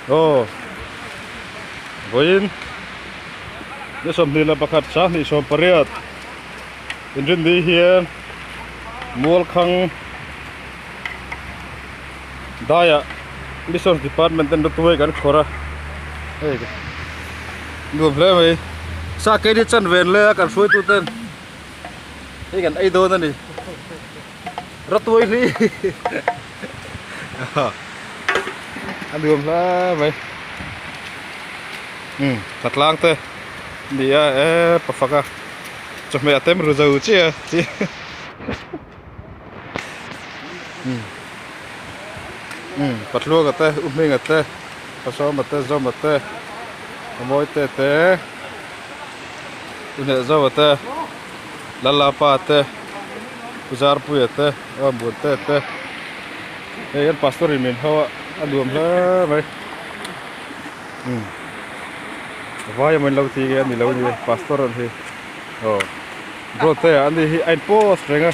ô voin để som ni la pakat sa ni som pariat injin di hian mual khang daya mission department ten tuai kan khora ei nuam hle mai sa ke di chan ven le kan soi tu ten ei kan ei do na ni ratoi li anh đường là vậy thật lang thế đi à bắp phạc cho mẹ tem rồi giàu chứ chứ bắp lúa cái thế mình cái thế bắp sao mà thế rau mà thế mỗi thế thế udah rau thế lalapa thế ujar puya thế buat thế thế cái pastor ini hawa aduam lah vậy vai mình lâu thì cái anh lâu như pastor rồi thì bro thế anh đi anh post rồi nghe